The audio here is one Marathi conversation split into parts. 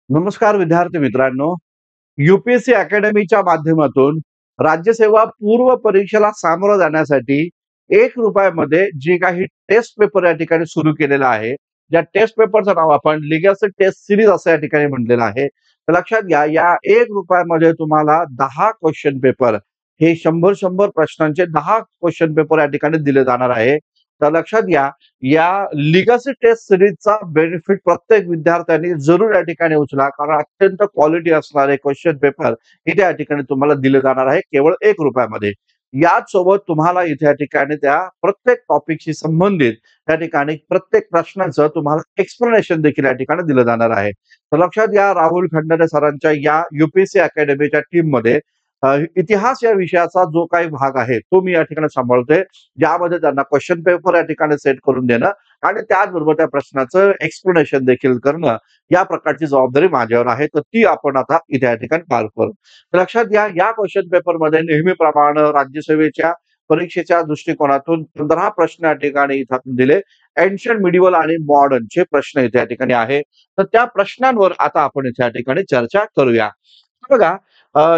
नमस्कार विद्यार्थी मित्रांनो. यूपीएससी अकॅडमीच्या माध्यमातून राज्यसेवा पूर्व परीक्षेला सामोरं जाण्यासाठी ₹1 जी काही टेस्ट पेपर या ठिकाणी सुरू केलेला आहे. ज्या टेस्ट पेपरचं नाव आपण लिगॅसी टेस्ट सीरीज असं या ठिकाणी म्हटलेलं आहे. तर लक्षात घ्या, या ₹1 तुम्हाला 10 क्वेश्चन पेपर हे 100 प्रश्नांचे 10 क्वेश्चन पेपर या ठिकाणी दिले जाणार आहे. तर लक्षात घ्या, या लिगॅसी टेस्ट सीरीजचा बेनिफिट प्रत्येक विद्यार्थ्यांनी जरूर या ठिकाणी उचला, कारण अत्यंत क्वालिटी असणारे क्वेश्चन पेपर इथे या ठिकाणी तुम्हाला दिले जाणार आहे केवळ ₹1 याच सोबत तुम्हाला इथे या ठिकाणी त्या प्रत्येक टॉपिकशी संबंधित त्या ठिकाणी प्रत्येक प्रश्नाचं तुम्हाला एक्सप्लेनेशन देखील या ठिकाणी दिलं जाणार आहे. तर लक्षात घ्या, राहुल खंडारे सरांच्या या यूपीएससी अकॅडमीच्या टीममध्ये इतिहास या विषयाचा जो काही भाग आहे तो मी या ठिकाणी सांभाळतोय, ज्यामध्ये त्यांना क्वेश्चन पेपर या ठिकाणी सेट करून देणं आणि त्याचबरोबर त्या प्रश्नाचं एक्सप्लेनेशन देखील करणं, या प्रकारची जबाबदारी माझ्यावर आहे. तर ती आपण आता इथे या ठिकाणी पार करू. तर लक्षात घ्या, या क्वेश्चन पेपरमध्ये नेहमीप्रमाणे राज्यसेवेच्या परीक्षेच्या दृष्टिकोनातून 15 प्रश्न या ठिकाणी इथं दिले. एन्शियंट, मिडिवल आणि मॉडर्नचे प्रश्न इथे या ठिकाणी आहे. तर त्या प्रश्नांवर आता आपण इथे या ठिकाणी चर्चा करूया. बघा,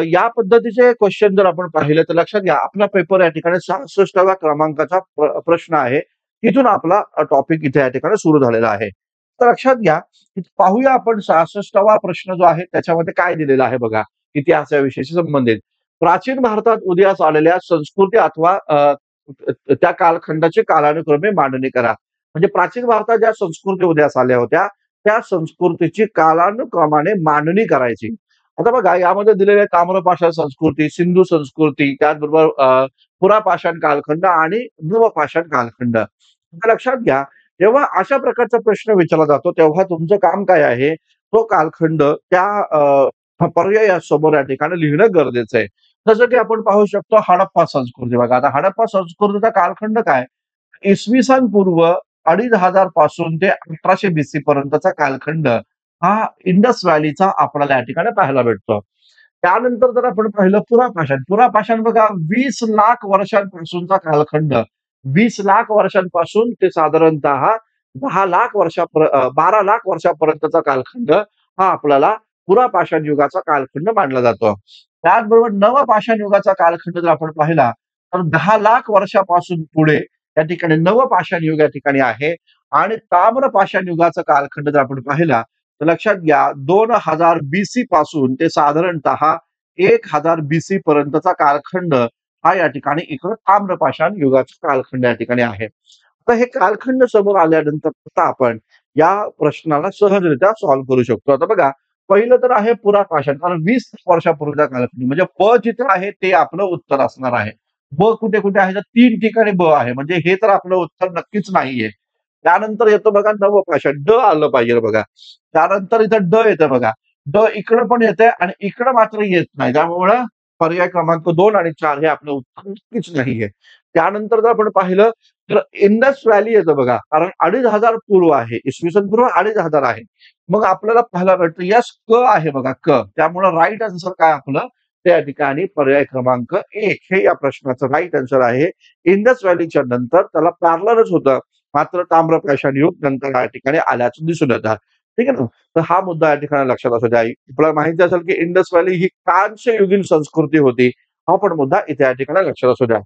या पद्धतीचे क्वेश्चन जर आपण पाहिले तर लक्षात घ्या, आपला पेपर या ठिकाणी 66व्या क्रमांकाचा प्रश्न आहे. तिथून आपला टॉपिक इथे या ठिकाणी सुरू झालेला आहे. तर लक्षात घ्या, पाहूया आपण 66वा प्रश्न जो आहे त्याच्यामध्ये काय दिलेला आहे बघा, इतिहास या विषयाशी संबंधित. प्राचीन भारतात उदयास आलेल्या संस्कृती अथवा त्या कालखंडाची कालानुक्रमे मांडणी करा. म्हणजे प्राचीन भारतात ज्या संस्कृती उदयास आल्या होत्या त्या संस्कृतीची कालानुक्रमाने मांडणी करायची. आता बघा, यामध्ये दिलेले ताम्रपाषाण संस्कृती, सिंधू संस्कृती, त्याचबरोबर पुरापाषाण कालखंड आणि नवपाषाण कालखंड. आता लक्षात घ्या, जेव्हा अशा प्रकारचा प्रश्न विचारला जातो तेव्हा तुमचं काम काय आहे, तो कालखंड त्या पर्यायासमोर या ठिकाणी लिहिणं गरजेचं आहे. जसं की आपण पाहू शकतो हडप्पा संस्कृती. बघा, आता हडप्पा संस्कृतीचा कालखंड काय, इसवी सन पूर्व 2500 पासून ते 1800 बीसी पर्यंतचा कालखंड हा इंडस व्हॅलीचा आपल्याला या ठिकाणी पाहायला भेटतो. त्यानंतर जर आपण पाहिलं पुरापाषाण. पुरापाषाण बघा, 20 लाख वर्षांपासूनचा कालखंड. 20 लाख वर्षांपासून ते साधारणतः 12 लाख वर्षापर्यंतचा कालखंड हा आपल्याला पुरापाषाण युगाचा कालखंड मानला जातो. त्याचबरोबर नवपाषाण युगाचा कालखंड जर आपण पाहिला तर 10 लाख वर्षापासून पुढे या ठिकाणी नवपाषाण युग या ठिकाणी आहे. आणि ताम्रपाषाण युगाचा कालखंड जर आपण पाहिला तर लक्षात घ्या, 2000 बीसी पासून ते साधारणतः 1000 बीसी पर्यंतचा कालखंड हा या ठिकाणी इकडं ताम्रपाषाण युगाचा कालखंड या ठिकाणी आहे. आता हे कालखंड समोर आल्यानंतर आता आपण या प्रश्नाला सहजरित्या सॉल्व्ह करू शकतो. आता बघा, पहिलं तर आहे पुरापाषाण, कारण 20 वर्षापूर्वीचा कालखंड म्हणजे ब जिथे आहे ते आपलं उत्तर असणार आहे. ब कुठे कुठे आहे तर 3 ठिकाणी ब आहे, म्हणजे हे तर आपलं उत्तर नक्कीच नाहीये. त्यानंतर येतो बघा नवपाषाण, ड आलं पाहिजे बघा. त्यानंतर इथं ड येतं बघा. ड इकडं पण येतंय आणि इकडं मात्र येत नाही. त्यामुळं पर्याय क्रमांक 2 आणि 4 हे आपलं उत्तर नक्कीच नाहीये. त्यानंतर जर आपण पाहिलं तर इंडस व्हॅली येतं बघा, कारण 2500 पूर्व आहे, इसवी सन पूर्व 2500 आहे. मग आपल्याला पाहायला भेटतं यस क आहे बघा, क. त्यामुळं राईट आन्सर काय आपलं, त्या ठिकाणी पर्याय क्रमांक 1 हे या प्रश्नाचं राईट आन्सर आहे. इंडस व्हॅलीच्या नंतर त्याला पॅरललच होतं, मात्र ताम्रपाषाण युग नंतर या ठिकाणी आल्याचं दिसून येतं. ठीक आहे ना. तर हा मुद्दा या ठिकाणी लक्षात असू द्या. आपल्याला माहिती असेल की इंडस व्हॅली ही कांस्ययुगीन संस्कृती होती. हा पण मुद्दा इथे या ठिकाणी लक्षात असू द्या.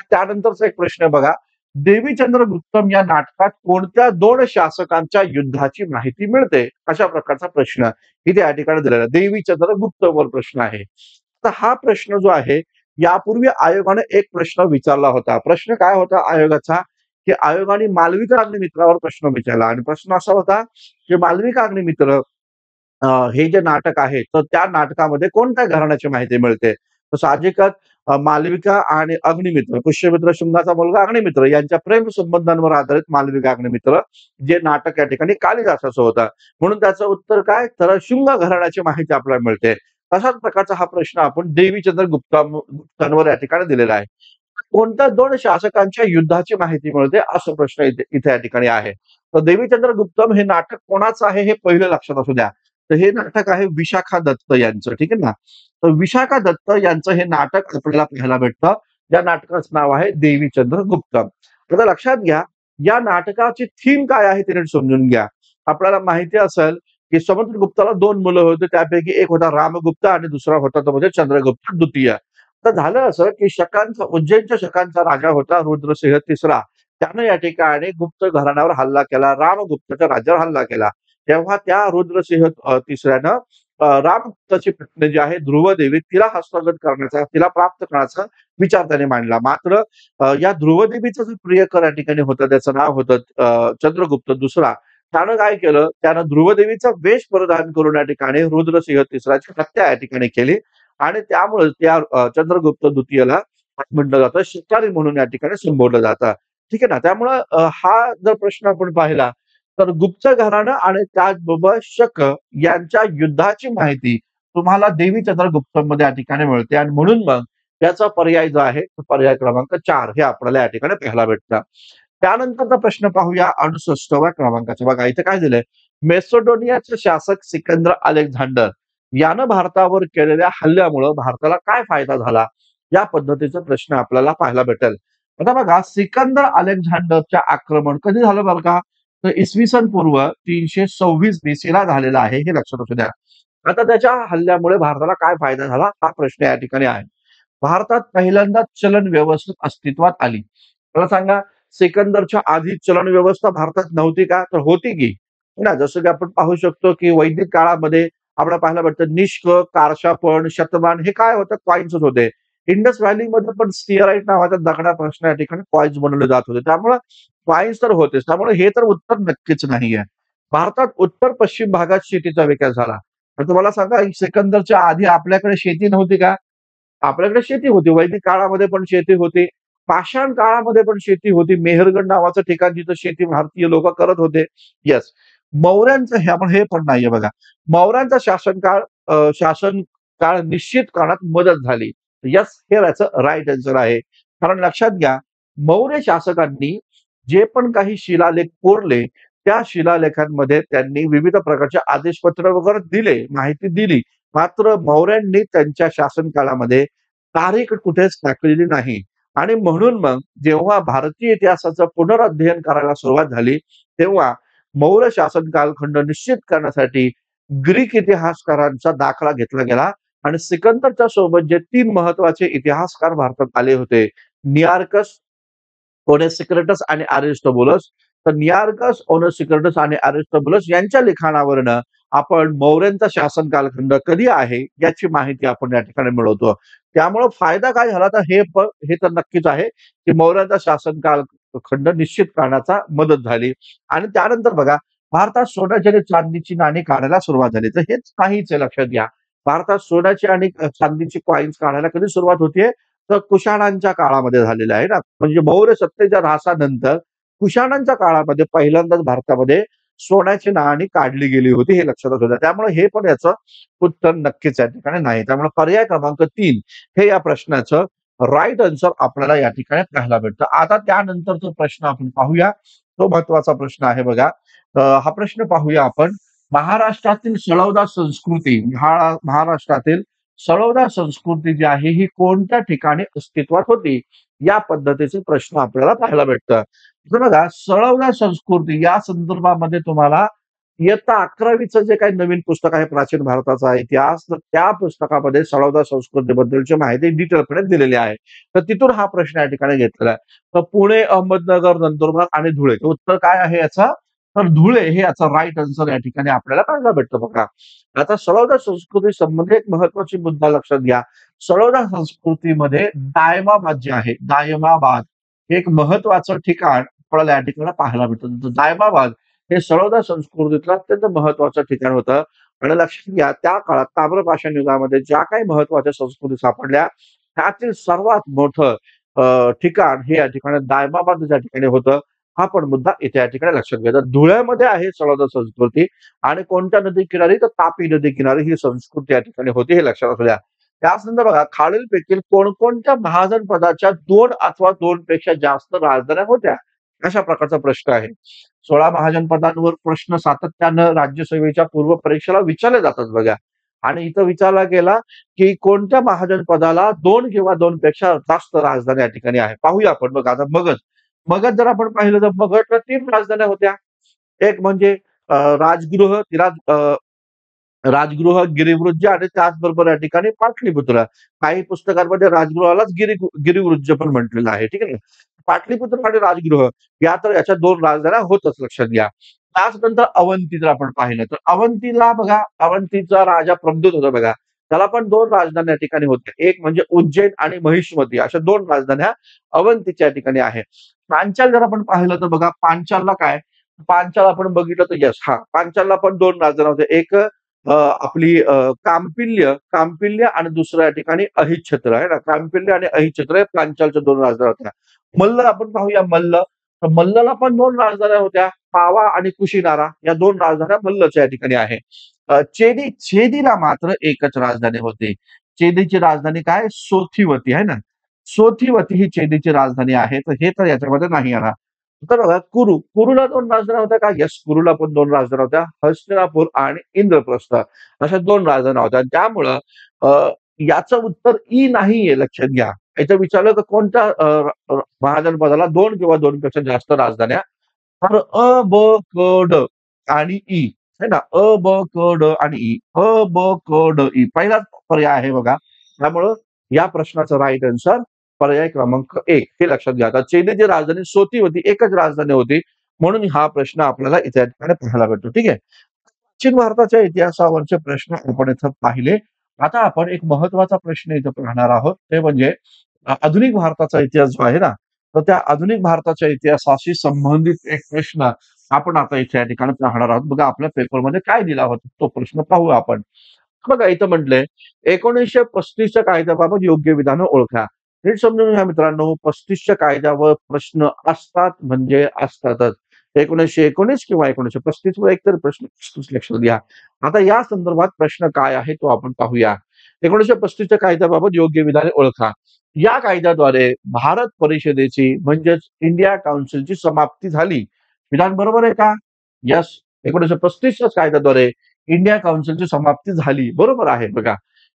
त्यानंतरचा एक प्रश्न बघा, देवीचंद्र गुप्तम या नाटकात कोणत्या 2 शासकांच्या युद्धाची माहिती मिळते, अशा प्रकारचा प्रश्न इथे या ठिकाणी दिलेला देवीचंद्र गुप्तमवर प्रश्न आहे. तर हा प्रश्न जो आहे, यापूर्वी आयोगाने एक प्रश्न विचारला होता. प्रश्न काय होता आयोगाचा, की आयोगाने मालविका अग्निमित्रावर प्रश्न विचारला आणि प्रश्न असा होता की मालविका अग्निमित्र हे जे नाटक आहे तर त्या नाटकामध्ये कोणत्या घराण्याची माहिती मिळते. तर साहजिकच मालविका आणि अग्निमित्र, पुष्यमित्र शुंगाचा मुलगा अग्निमित्र यांच्या प्रेम संबंधांवर आधारित मालविका अग्निमित्र जे नाटक या ठिकाणी कालिदासाचं होतं. म्हणून त्याचं उत्तर काय, तर शुंग घराण्याची माहिती आपल्याला मिळते. तशाच प्रकारचा हा प्रश्न आपण देवीचंद्र गुप्तांवर या ठिकाणी दिलेला आहे. कोणत्या 2 शासकांच्या युद्धाची माहिती मिळते, असा प्रश्न इथे इथे या ठिकाणी आहे. तर देवीचंद्र गुप्तम हे नाटक कोणाचं आहे हे पहिलं लक्षात असू द्या. तर हे नाटक आहे विशाखा दत्त यांचं. ठीक आहे ना. तर विशाखा दत्त यांचं हे नाटक आपल्याला पाहायला भेटतं. या नाटकाचं नाव आहे देवीचंद्र गुप्तम. आता लक्षात घ्या, या नाटकाची थीम काय आहे ते नीट समजून घ्या. आपल्याला माहिती असेल की समुद्रगुप्ताला 2 मुलं होते. त्यापैकी एक होता रामगुप्त आणि दुसरा होता तो म्हणजे चंद्रगुप्त द्वितीय. तर झालं असं, की शकांचा उज्जैनच्या शकांचा राजा होता रुद्रसिंह तिसरा. त्यानं या ठिकाणी गुप्त घराण्यावर हल्ला केला. रामगुप्ताच्या राज्यावर हल्ला केला. तेव्हा त्या रुद्रसिंह तिसऱ्यानं रामगुप्ताची पत्नी जी आहे ध्रुवदेवी तिला हस्तगत करण्याचा, तिला प्राप्त करण्याचा विचार त्याने मांडला. मात्र या ध्रुवदेवीचं जे प्रियकर या ठिकाणी होतं, त्याचं नाव होतं चंद्रगुप्त दुसरा. त्यानं काय केलं, त्यानं ध्रुवदेवीचा वेश परिधान करून या ठिकाणी रुद्रसिंह तिसराची हत्या या ठिकाणी केली आणि त्यामुळे त्या चंद्रगुप्त द्वितीयला म्हटलं जातं शिकारी म्हणून या ठिकाणी संबोधलं जातं. ठीक आहे ना. त्यामुळं हा जर प्रश्न आपण पाहिला, तर गुप्त घराणं आणि त्याचबरोबर शक यांच्या युद्धाची माहिती तुम्हाला देवी चंद्रगुप्तमध्ये या ठिकाणी मिळते आणि म्हणून मग त्याचा पर्याय जो आहे, तो पर्याय क्रमांक 4 हे आपल्याला या ठिकाणी पाहायला भेटतं. त्यानंतरचा प्रश्न पाहूया 68व्या क्रमांकाचा. बघा इथे काय दिलंय, मेसिडोनियाचे शासक सिकंदर अलेक्झांडर यानं भारतावर केलेल्या हल्ल्यामुळं भारताला काय फायदा झाला? या पद्धतीचा प्रश्न आपल्याला पाहायला भेटेल. आता बघा सिकंदर अलेक्झांडरचं आक्रमण कधी झालं बरं का? तर इसवी सन पूर्व 326 बीसीला झालेलं आहे, हे लक्षात असू द्या. आता त्याच्या हल्ल्यामुळे भारताला काय फायदा झाला? हा प्रश्न या ठिकाणी आहे. भारतात पहिल्यांदा चलन व्यवस्था अस्तित्वात आली. मला सांगा, सिकंदरच्या आधी चलन व्यवस्था भारतात नव्हती का? तर होती की. है ना? जसं की आपण पाहू शकतो, की वैदिक काळामध्ये आपल्याला पाहायला भेटतं निष्क, कारशापण, शतमान हे काय होतं? कॉइन्सच होते. इंडस व्हॅलीमध्ये पण स्टिअराइट नावाच्या दगडापासून या ठिकाणी कॉइन्स बनवले जात होते. त्यामुळे कॉइन्स तर होतेच. त्यामुळे हे तर उत्तर नक्कीच नाहीये. भारतात उत्तर-पश्चिम भागात शेतीचा विकास झाला. तर तुम्हाला सांगा, सिकंदरच्या आधी आपल्याकडे शेती नव्हती का? आपल्याकडे शेती होती. वैदिक काळामध्ये पण शेती होती. पाषाण काळामध्ये पण शेती होती. मेहरगड नावाचं ठिकाण जिथं शेती भारतीय लोकं करत होते. येस. मौर्यांचं हे आपण हे पण नाहीये बघा. मौर्यांचा शासन काळ निश्चित काळात मदत झाली. येस, हे याचं राइट आन्सर आहे. कारण लक्षात घ्या, मौर्य शासकांनी जे पण काही शिलालेख कोरले, त्या शिलालेखांमध्ये त्यांनी विविध प्रकारचे आदेशपत्र वगैरे दिले, माहिती दिली. मात्र मौर्यांनी त्यांच्या शासनकाळामध्ये तारीख कुठेच टाकलेली नाही आणि म्हणून मग जेव्हा भारतीय इतिहासाचं पुनराध्ययन करायला सुरुवात झाली, तेव्हा मौर्य शासन कालखंड निश्चित करण्यासाठी ग्रीक इतिहासकारांचा दाखला घेतला गेला आणि सिकंदरच्या सोबत जे 3 महत्वाचे इतिहासकार भारतात आले होते, निआर्कस, ओनेसिक्रिटस आणि अरिस्टोबुलस. तर निआर्कस, ओनेसिक्रिटस आणि अरिस्टोबुलस यांच्या लिखाणावरनं आपण मौर्यांचा शासन कालखंड कधी आहे याची माहिती आपण या ठिकाणी मिळवतो. त्यामुळं फायदा काय झाला तर हे तर नक्कीच आहे, की मौर्यांचा शासन कालखंड निश्चित करण्याचा मदत झाली आणि त्यानंतर बघा भारतात सोन्याची आणि चांदीची नाणी काढायला सुरुवात झाली. तर हेच काहीच आहे लक्षात घ्या. भारतात सोन्याची आणि चांदीची कॉइन्स काढायला कधी सुरुवात होतीये? तर कुशाणांच्या काळामध्ये झालेलं आहे ना. म्हणजे मौर्य सत्तेच्या ऱ्हासानंतर कुशाणांच्या काळामध्ये पहिल्यांदाच भारतामध्ये सोन्याची नाणी काढली गेली होती, हे लक्षात असू द्या. त्यामुळे हे पण याचं उत्तर नक्कीच या ठिकाणी नाही. त्यामुळे पर्याय क्रमांक 3 हे या प्रश्नाचं राइट आन्सर आपल्याला या ठिकाणी पाहायला भेटतं. आता त्यानंतरचा प्रश्न आपण पाहूया. तो महत्वाचा प्रश्न आहे बघा. हा प्रश्न पाहूया आपण. महाराष्ट्रातील सळवदा संस्कृती, महाराष्ट्रातील सळवदा संस्कृती जी आहे ही कोणत्या ठिकाणी अस्तित्वात होती? या पद्धतीचे प्रश्न आपल्याला पाहायला भेटतं. तर बघा सळवदा संस्कृती या संदर्भामध्ये तुम्हाला इयत्ता 11वीचं जे काही नवीन पुस्तक आहे प्राचीन भारताचा इतिहास, तर त्या पुस्तकामध्ये सळवदा संस्कृतीबद्दलची माहिती डिटेलपणे दिलेली आहे. तर तिथून हा प्रश्न या ठिकाणी घेतलेला आहे. तर पुणे, अहमदनगर, नंदुरबार आणि धुळे. तर उत्तर काय आहे याचं? तर धुळे हे याचा राइट आन्सर या ठिकाणी आपल्याला पाहायला भेटतं बघा. आता सळवदा संस्कृती संबंधी एक महत्वाची मुद्दा लक्षात घ्या. सळवदा संस्कृतीमध्ये दायमाबाद जे आहे, दायमाबाद हे एक महत्वाचं ठिकाण आपल्याला या ठिकाणी पाहायला भेटतं. तर दायमाबाद हे सळवदा संस्कृतीतलं अत्यंत महत्वाचं ठिकाण होतं आणि लक्षात घ्या त्या काळात ताम्रपाषाण युगामध्ये ज्या काही महत्वाच्या संस्कृती सापडल्या, त्यातील सर्वात मोठं ठिकाण हे या ठिकाणी दायमाबाद ज्या ठिकाणी होतं, हा पण मुद्दा इथे या ठिकाणी लक्षात घ्यायचा. धुळ्यामध्ये आहे सळवदा संस्कृती आणि कोणत्या नदी किनारी? तर तापी नदी किनारी ही संस्कृती या ठिकाणी होती, हे लक्षात असू द्या. त्याचनंतर बघा खालीलपैकी कोणकोणत्या महाजन पदाच्या 2 अथवा 2 पेक्षा जास्त राजधान्या होत्या? अशा प्रकारचा प्रश्न आहे. 16 महाजन पदांवर प्रश्न सातत्यानं राज्यसेवेच्या पूर्व परीक्षेला विचारले जातात बघा. आणि इथं विचारला गेला, की कोणत्या महाजन पदाला 2 किंवा 2 पेक्षा जास्त राजधानी या ठिकाणी आहे. पाहूया आपण बघा आता मगध. मगध जर आपण पाहिलं तर मगधला 3 राजधान्या होत्या. एक म्हणजे राजगृह तिला राजगृह, गिरिवृज्य आणि त्याचबरोबर या ठिकाणी पाटलीपुत्र. काही पुस्तकांमध्ये राजगृहालाच गिरिवृज्य पण म्हटलेलं आहे. ठीक आहे. पाटलीपुत्र आणि राजगृह या तर याच्या 2 राजधान्या होतच लक्षात घ्या. त्याचनंतर अवंती जर आपण पाहिलं तर अवंतीला बघा, अवंतीचा राजा प्रद्योत होता बघा. त्याला पण 2 राजधान्या या ठिकाणी होत्या. एक म्हणजे उज्जैन आणि महिष्मती अशा 2 राजधान्या अवंतीच्या ठिकाणी आहे. पांचाल जर आपण पाहिलं तर बघा पांचालला काय? पांचाल आपण बघितलं तर येस हां, पांचालला पण 2 राजधान्या होत्या. एक आपली कांपिल्य आणि दुसऱ्या ठिकाणी अहिच्छत्र आहे ना. कांपिल्य आणि अहिच्छत्र हे पांचालच्या 2 राजधान्या होत्या. मल्ल आपण पाहूया मल्ल. तर मल्लला पण 2 राजधान्या होत्या. पावा आणि कुशिनारा या 2 राजधान्या मल्लच्या या ठिकाणी आहे. चेदीला मात्र एकच राजधानी होती. चेदीची राजधानी काय? सोथिवती आहे ना. सोथिवती ही चेदीची राजधानी आहे. तर हे तर याच्यामध्ये नाही येणार. तर बघा कुरुला 2 राजधान्या होत्या का? येस, कुरुला पण 2 राजधान्या होत्या. हस्तिनापूर आणि इंद्रप्रस्थ अशा 2 राजधान्या होत्या. त्यामुळं याचं उत्तर ई नाहीये लक्षात घ्या. याचं विचारलं तर कोणत्या महाजनपदाला 2 किंवा 2 पेक्षा जास्त राजधान्या? तर अ, ब, क, ड आणि ई आहे ना. अ, ब, क, ड आणि ई. अ, ब, क, ड, ई पहिलाच पर्याय आहे बघा. त्यामुळं या प्रश्नाचा राइट आन्सर पर्याय क्रमांक 1 हे लक्षात घ्या. आता चीनची राजधानी सोती होती, एकच राजधानी होती. म्हणून हा प्रश्न आपल्याला इथे या ठिकाणी पाहायला भेटतो. ठीक आहे. दक्षिण भारताच्या इतिहासावरचे प्रश्न आपण इथं पाहिले. आता आपण एक महत्त्वाचा प्रश्न इथं पाहणार आहोत. ते म्हणजे आधुनिक भारताचा इतिहास जो आहे ना, तर त्या आधुनिक भारताच्या इतिहासाशी संबंधित एक प्रश्न आपण आता इथे या ठिकाणी पाहणार आहोत. बघा आपल्या पेपरमध्ये काय दिला होता तो प्रश्न पाहू आपण. बघा इथं म्हटलंय 1935च्या कायद्याबाबत योग्य विधानं ओळखा. नीट समजून घ्या मित्रांनो, 35च्या कायद्यावर प्रश्न असतात म्हणजे असतातच. 1919 किंवा 1935 वर एकतरी प्रश्न असतोच लक्षात घ्या. आता या संदर्भात प्रश्न काय आहे तो आपण पाहूया. 1935च्या कायद्याबाबत योग्य विधाने ओळखा. या कायद्याद्वारे भारत परिषदेची म्हणजेच इंडिया काउन्सिलची समाप्ती झाली. विधान बरोबर आहे का? येस. 1935च्याच कायद्याद्वारे इंडिया काउन्सिलची समाप्ती झाली. बरोबर आहे बघा.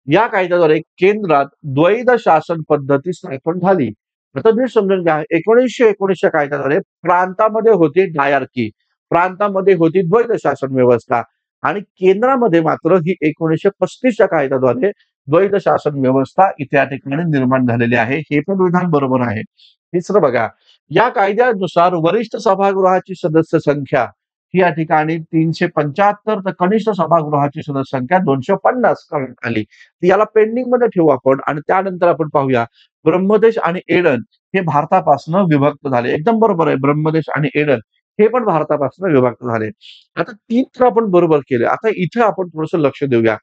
या कायद्याद्वारे केंद्रात द्वैध शासन पद्धती स्थापन झाली. आता नीट समजून घ्या. 1919च्या कायद्याद्वारे प्रांतामध्ये होती डायआर्की. प्रांतामध्ये होती द्वैध शासन व्यवस्था आणि केंद्रामध्ये मात्र ही 1935च्या कायद्याद्वारे द्वैध शासन व्यवस्था इथे या ठिकाणी निर्माण झालेली आहे. हे पण विधान बरोबर आहे. तिसरं बघा. या कायद्यानुसार वरिष्ठ सभागृहाची सदस्य संख्या ही या ठिकाणी 375 तर कनिष्ठ सभागृहाची सदस्य संख्या 250 करण्यात आली. याला पेंडिंग मध्ये ठेवू आपण आणि त्यानंतर आपण पाहूया ब्रह्मदेश आणि एडन हे भारतापासून विभक्त झाले. एकदम बरोबर आहे. ब्रह्मदेश आणि एडन हे पण भारतापासून विभक्त झाले. आता 3 तर आपण बरोबर केले. आता इथे आपण थोडंसं लक्ष देऊया.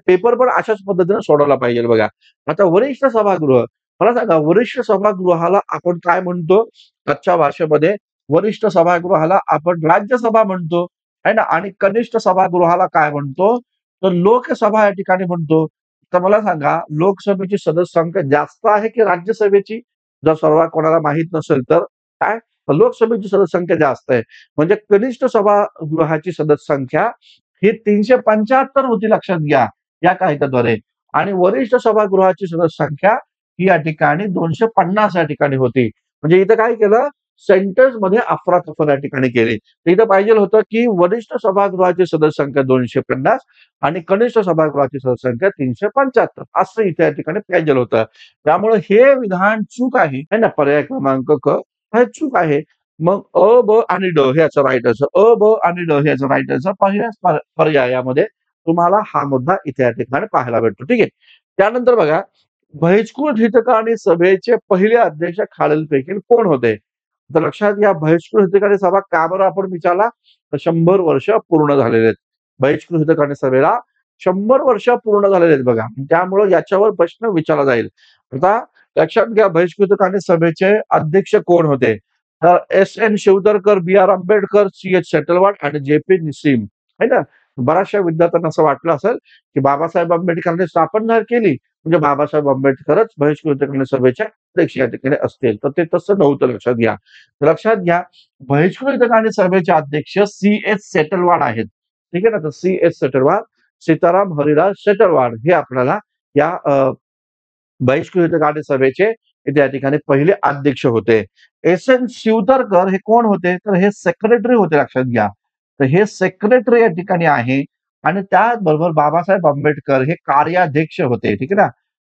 पेपर पण अशाच पद्धतीने सोडवला पाहिजे बघा. आता वरिष्ठ सभागृह मला सांगा वरिष्ठ सभागृहाला आपण काय म्हणतो? आजच्या भाषेमध्ये वरिष्ठ सभागृहाला आपण राज्यसभा म्हणतो, आहे ना? आणि कनिष्ठ सभागृहाला काय म्हणतो? तर लोकसभा या ठिकाणी म्हणतो. तर मला सांगा लोकसभेची सदस्य संख्या जास्त आहे की राज्यसभेची? जर सर्व कोणाला माहीत नसेल तर काय? तर लोकसभेची सदस्य संख्या जास्त आहे. म्हणजे कनिष्ठ सभागृहाची सदस्य संख्या ही 375 होती लक्षात घ्या या कायद्याद्वारे आणि वरिष्ठ सभागृहाची सदस्य संख्या ही या ठिकाणी 250 या ठिकाणी होती. म्हणजे इथं काय केलं? सेंटर्समध्ये अफरातफर या ठिकाणी केली. तर इथं पाहिजे होतं की वरिष्ठ सभागृहाची सदस्य संख्या 250 आणि कनिष्ठ सभागृहाची सदस्य संख्या 375 असं इथे या ठिकाणी पाहिजे होतं. त्यामुळे हे विधान चूक आहे ना पर्याय क्रमांक क हे चूक आहे. मग अ, ब आणि ड हे याचं राइट आन्सर. अ, ब आणि ड हे याचं राइट आन्सर. पहिल्याच पर्यायामध्ये तुम्हाला हा मुद्दा इथे या ठिकाणी पाहायला भेटतो. ठीक आहे. त्यानंतर बघा बहिष्कृत हितकांनी सभेचे पहिले अध्यक्ष खालीलपैकी कोण होते? तर लक्षात घ्या बहिष्कृत हितकांनी सभा का बरं आपण विचारला? तर 100 वर्ष पूर्ण झालेले आहेत. बहिष्कृत हितकांनी सभेला 100 वर्ष पूर्ण झालेले आहेत बघा. त्यामुळे याच्यावर प्रश्न विचारला जाईल. आता लक्षात घ्या बहिष्कृत हितकांनी सभेचे अध्यक्ष कोण होते? तर SN. Shivtarkar, B R. Ambedkar, CH. Setalvad आणि जे.पी. निसीम आहे ना. बऱ्याचशा विद्यार्थ्यांना असं वाटलं असेल की बाबासाहेब आंबेडकरांनी स्थापना केली म्हणजे बाबासाहेब आंबेडकरच बहिष्कृत सभेच्या अध्यक्ष या ठिकाणी असतील. तर ते तसं नव्हतं लक्षात घ्या. लक्षात घ्या बहिष्कृत सभेचे अध्यक्ष सी.एच. सेटलवाड आहेत. ठीक आहे ना. तर सी.एच. सेटलवाड, सीताराम हरिदास सेटलवाड हे आपल्याला या बहिष्कृत सभेचे इथे या ठिकाणी पहिले अध्यक्ष होते. एस.एन. शिवतरकर हे कोण होते? तर हे सेक्रेटरी होते लक्षात घ्या. तर हे सेक्रेटरी या ठिकाणी आहे आणि त्याचबरोबर बाबासाहेब आंबेडकर हे कार्याध्यक्ष होते. ठीक आहे ना.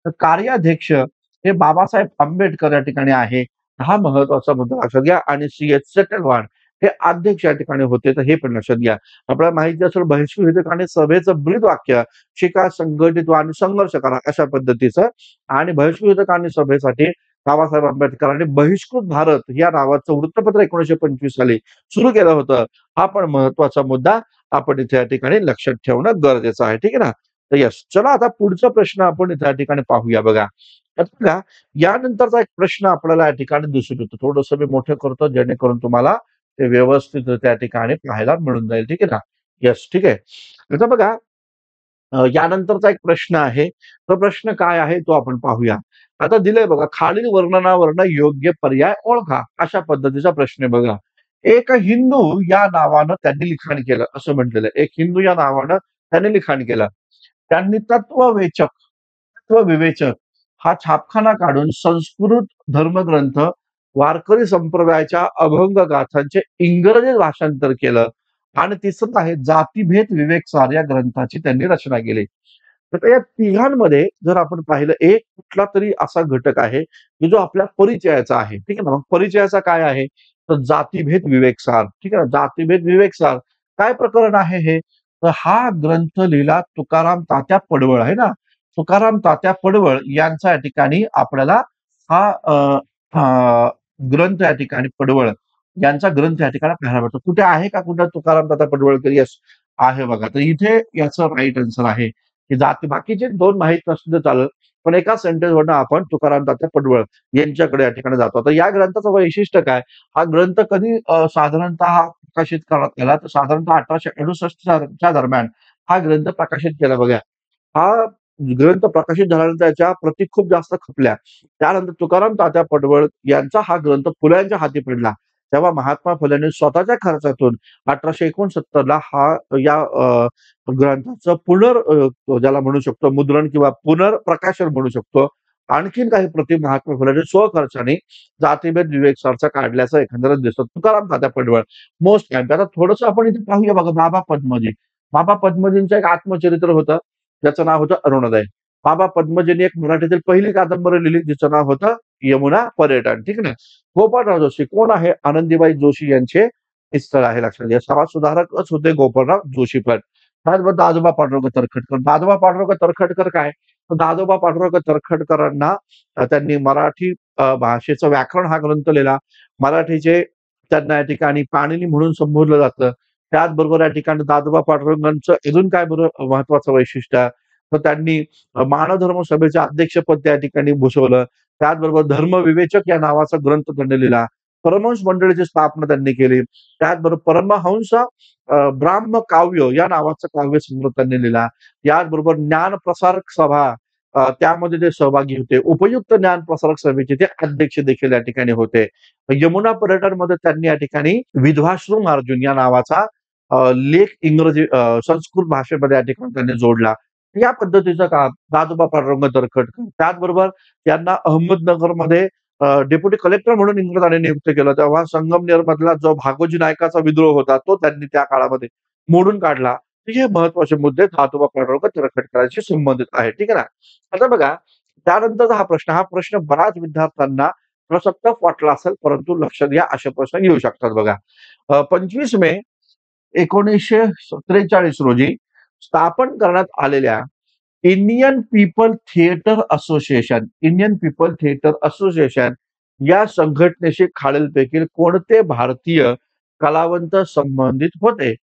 तर कार्याध्यक्ष हे बाबासाहेब आंबेडकर या ठिकाणी आहे. हा महत्वाचा मुद्दा लक्षात घ्या आणि सी.एच. सेटलवाड हे अध्यक्ष या ठिकाणी होते. तर हे पण लक्षात घ्या. आपल्याला माहिती असेल बहिष्कृत आणि सभेचं ब्रीदवाक्य शिका, संघटित व्हा आणि संघर्ष करा अशा पद्धतीचं आणि बहिष्कृत आणि सभेसाठी बाबासाहेब आंबेडकरांनी बहिष्कृत भारत या नावाचं वृत्तपत्र 1925 साली सुरू केलं होतं. हा पण महत्वाचा मुद्दा आपण इथे या ठिकाणी लक्षात ठेवणं गरजेचं आहे. ठीक आहे ना. तर येस, चला आता पुढचा प्रश्न आपण इथे या ठिकाणी पाहूया बघा. तर बघा, यानंतरचा एक प्रश्न आपल्याला या ठिकाणी दिसून येतो. थोडंसं मी मोठं करतो जेणेकरून तुम्हाला ते व्यवस्थित त्या ठिकाणी पाहायला मिळून जाईल. ठीक आहे ना. येस, ठीक आहे. आता बघा, यानंतरचा एक प्रश्न आहे. तो प्रश्न काय आहे तो आपण पाहूया. आता दिलंय बघा, खालील वर्णनावरनं योग्य पर्याय ओळखा. अशा पद्धतीचा प्रश्न आहे बघा. एक हिंदू या नावानं त्यांनी लिखाण केलं असं म्हटलेलं आहे. एक हिंदू या नावानं त्यांनी लिखाण केलं. त्यांनी तत्वविवेचक हा छापखाना काढून संस्कृत धर्मग्रंथ वारकरी संप्रदायाच्या अभंग गाथांचे इंग्रजी भाषांतर केलं आणि तिसरं आहे जातीभेद विवेकसार या ग्रंथाची त्यांनी रचना केली. तर या तिघांमध्ये जर आपण पाहिलं एक कुठला तरी असा घटक आहे की जो आपल्या परिचयाचा आहे. ठीक आहे ना. मग परिचयाचा काय आहे? तर जातीभेद विवेकसार. ठीक आहे ना. जातीभेद विवेकसार काय प्रकरण आहे हे? तर हा ग्रंथ लिहिला तुकाराम तात्या पडवळ आहे ना. तुकाराम तात्या पडवळ यांचा या ठिकाणी आपल्याला हा ग्रंथ या ठिकाणी पडवळ यांचा ग्रंथ या ठिकाणी पाहायला भेटतो. कुठे आहे का कुठं तुकाराम तात्या पडवळकर? येस, आहे बघा. तर इथे याचं राईट आन्सर आहे की जाती बाकीचे दोन माहीत नसले तर चालेल, पण एका सेंटेन्सवरनं आपण तुकाराम तात्या पडवळ यांच्याकडे या ठिकाणी जातो. तर या ग्रंथाचं वैशिष्ट्य काय? हा ग्रंथ कधी साधारणतः प्रकाशित करण्यात आला तर साधारणतः 1868 च्या दरम्यान हा ग्रंथ प्रकाशित केला बघा. हा ग्रंथ प्रकाशित झाल्यानंतर त्याच्या प्रती खूप जास्त खपल्या. त्यानंतर तुकाराम तात्या पडवळ यांचा हा ग्रंथ फुल्यांच्या हाती पडला. तेव्हा महात्मा फुलेंनी स्वतःच्या खर्चातून 1869 ला हा या ग्रंथाचं ज्याला म्हणू शकतो मुद्रण किंवा पुनर्प्रकाशन म्हणू शकतो. आणखीन काही प्रती महात्मा फुलेंनी स्वखर्चाने जातीभेद विवेकसारचा काढल्याचं एकंदरीत दिसतं. तुकाराम तात्या पडवळ मोस्ट टाइम. आता थोडंसं आपण इथे पाहूया बघा बाबा पद्मजी. बाबा पद्मजींचं एक आत्मचरित्र होतं. ज्याचं नाव होतं अरुणोदय. बाबा पद्मजींनी एक मराठीतील पहिली कादंबरी लिहिली जिचं नाव होतं यमुना पर्यटन. ठीक आहे ना. गोपाळराव जोशी कोण आहे? आनंदीबाई जोशी यांचे स्थळ आहे लक्षात घ्या. समाजसुधारकच होते गोपाळराव जोशी पण. त्याचबरोबर दादोबा पांडुरंग तरखडकर. दादोबा पांडुरंग तरखडकर काय? तर दादोबा पांडुरंग तरखडकरांना त्यांनी मराठी भाषेचं व्याकरण हा ग्रंथ लिहिला. मराठीचे त्यांना या ठिकाणी पाणिनी म्हणून संबोधलं जातं. त्याचबरोबर या ठिकाणी दादोबा पांडुरंगांचं अजून काय बरं महत्वाचं वैशिष्ट्य आहे? तर त्यांनी मानधर्म सभेचे अध्यक्षपद त्या ठिकाणी भूषवलं. त्याचबरोबर धर्मविवेचक या नावाचा ग्रंथ त्यांनी लिहिला. परमहंस मंडळीची स्थापना त्यांनी केली. त्याचबरोबर परमहंस ब्राह्म काव्य या नावाचं काव्यसंग्रह त्यांनी लिहिला. याचबरोबर ज्ञानप्रसारक सभा त्यामध्ये ते सहभागी होते. उपयुक्त ज्ञान प्रसारक सभेचे ते अध्यक्ष देखील या ठिकाणी होते. यमुना पर्यटनमध्ये त्यांनी या ठिकाणी विधवाश्रम अर्जुन या नावाचा लेख संस्कृत भाषेमध्ये या ठिकाणी त्यांनी जोडला. या पद्धतीचं काम दादोबा पांडुरंग तरखडकर. त्याचबरोबर त्यांना अहमदनगरमध्ये डेप्युटी कलेक्टर म्हणून इंग्रजांनी नियुक्त केलं. तेव्हा संगमनेर मधला जो भागोजी नायकाचा विद्रोह होता तो त्यांनी त्या काळामध्ये मोडून काढला. हे महत्वाचे मुद्दे दादोबा पांडुरंग तरखडकरांशी संबंधित आहेत. ठीक आहे ना. आता बघा, त्यानंतरचा हा प्रश्न बऱ्याच विद्यार्थ्यांना थोडासा टफ वाटला असेल, परंतु लक्षात घ्या असे प्रश्न येऊ शकतात बघा. 25 मे 1943 रोजी स्थापन करण्यात आलेल्या इंडियन पीपल थिएटर असोसिएशन या संघटनेशी खालीलपैकी कोणते भारतीय कलावंत संबंधित होते?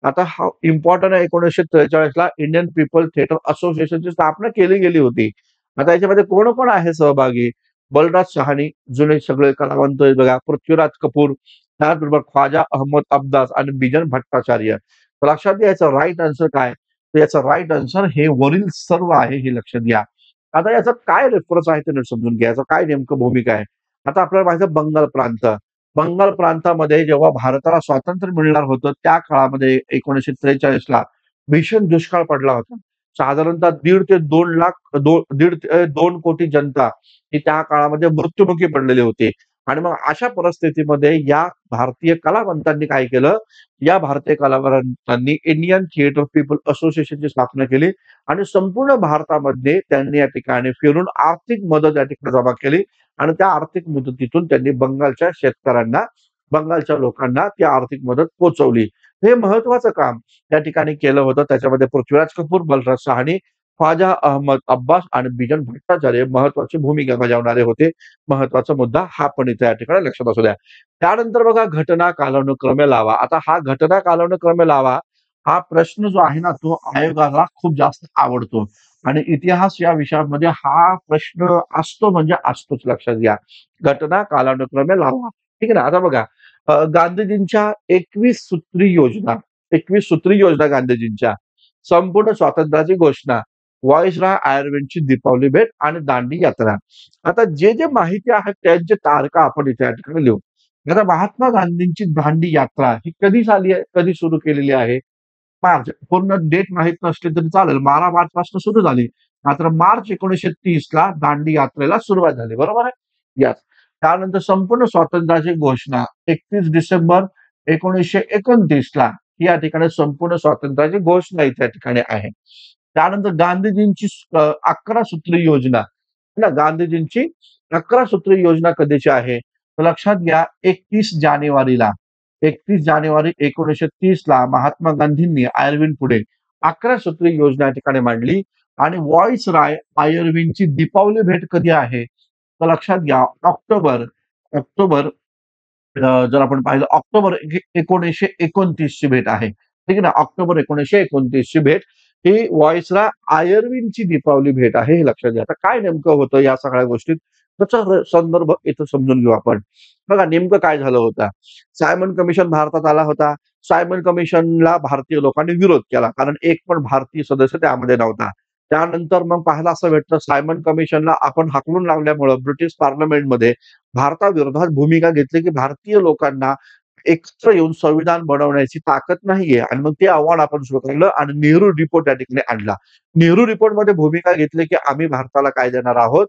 आता हा इम्पॉर्टंट आहे. 1943 ला इंडियन पीपल थिएटर असोसिएशनची स्थापना केली गेली होती. आता याच्यामध्ये कोण कोण आहे सहभागी? बलराज सहानी, जुने सगळे कलावंत आहेत बघा. पृथ्वीराज कपूर, त्याचबरोबर ख्वाजा अहमद अब्दास आणि बिजन भट्टाचार्य. तर लक्षात घ्या याचा राईट आन्सर काय? तर याचा राईट आन्सर हे वरील सर्व आहे हे लक्षात घ्या. आता याचा काय रेफरन्स आहे ते नीट समजून घ्या. याचं काय नेमकं भूमिका आहे? आता आपल्याला माहिती आहे बंगाल प्रांत. बंगाल प्रांतामध्ये जेव्हा भारताला स्वातंत्र्य मिळणार होतं त्या काळामध्ये 1943 ला भीषण दुष्काळ पडला होता. साधारणतः 1.5 ते 2 लाख 2 कोटी जनता ही त्या काळामध्ये मृत्युमुखी पडलेली होती. आणि मग अशा परिस्थितीमध्ये या भारतीय कलावंतांनी काय केलं, या भारतीय कलावंतांनी इंडियन थिएटर पीपल असोसिएशनची स्थापना केली आणि संपूर्ण भारतामध्ये त्यांनी या ठिकाणी फिरून आर्थिक मदत या ठिकाणी जमा केली आणि त्या आर्थिक मदतीतून त्यांनी बंगालच्या शेतकऱ्यांना, बंगालच्या लोकांना ती आर्थिक मदत पोहोचवली. हे महत्वाचं काम त्या ठिकाणी केलं होतं. त्याच्यामध्ये पृथ्वीराज कपूर, बलराज सहानी, ख्वाजा अहमद अब्बास आणि बिजन भट्टाचार्य महत्वाची भूमिका बजावणारे होते. महत्वाचा मुद्दा हा पण इथे या ठिकाणी लक्षात असू द्या. त्यानंतर बघा घटना कालानुक्रमे लावा. आता हा घटना कालानुक्रमे लावा, हा प्रश्न जो आहे ना, तो आयोगाला खूप जास्त आवडतो आणि इतिहास या विषयामध्ये हा प्रश्न असतो म्हणजे असतोच लक्षात घ्या. घटना कालानुक्रमे लावा. ठीक आहे ना. आता बघा गांधीजींच्या 21 सूत्री योजना, 21 सूत्री योजना गांधीजींच्या, संपूर्ण स्वातंत्र्याची घोषणा, व्हॉइसरॉय आयर्विनची दीपावली भेट आणि दांडी यात्रा. आता जे माहिती आहे त्यांचे तारखा आपण इथे या ठिकाणी लिहू. आता महात्मा गांधींची दांडी यात्रा ही कधी झाली आहे, कधी सुरू केलेली आहे? मार्च. पूर्ण डेट माहित नसली तरी चालेल. 12 मार्चपासून सुरू झाली. मात्र मार्च 1930 ला दांडी यात्रेला सुरुवात झाली. बरोबर आहे? यास. त्यानंतर संपूर्ण स्वातंत्र्याची घोषणा 31 डिसेंबर 1929 ला ही या ठिकाणी संपूर्ण स्वातंत्र्याची घोषणा इथे या ठिकाणी आहे. त्यानंतर गांधीजींची 11 सूत्री योजना. है ना, गांधीजींची 11 सूत्री योजना कधीची आहे? तर लक्षात घ्या 31 जानेवारीला, 31 जानेवारी 1930 ला महात्मा गांधींनी आयर्विन पुढे 11 सूत्री योजना या ठिकाणी मांडली आणि व्हॉइसरॉय आयर्विनची दीपावली भेट कधी आहे? तर लक्षात घ्या ऑक्टोबर ऑक्टोबर जर आपण पाहिलं ऑक्टोबर 1929 ची भेट आहे. ठीक आहे ना. ऑक्टोबर 1929 ची भेट ही व्हॉइसरॉय आयर्विनची दीपावली भेट आहे, हे लक्षात घ्या. आता काय नेमकं होतं या सगळ्या गोष्टीत? त्याचा संदर्भ इथं समजून घेऊ आपण. बघा नेमकं काय झालं होतं. सायमन कमिशन भारतात आला होता. सायमन कमिशनला भारतीय लोकांनी विरोध केला कारण एक पण भारतीय सदस्य त्यामध्ये नव्हता. त्यानंतर मग पाहायला असं भेटतं सायमन कमिशनला आपण हाकलून लावल्यामुळं ब्रिटिश पार्लमेंटमध्ये भारताविरोधात भूमिका घेतली, की भारतीय लोकांना एकत्र येऊन संविधान बनवण्याची ताकद नाहीये आणि मग ते आव्हान आपण स्वीकारलं आणि नेहरू रिपोर्ट या ठिकाणी आणला. नेहरू रिपोर्टमध्ये भूमिका घेतली, की आम्ही भारताला काय देणार आहोत.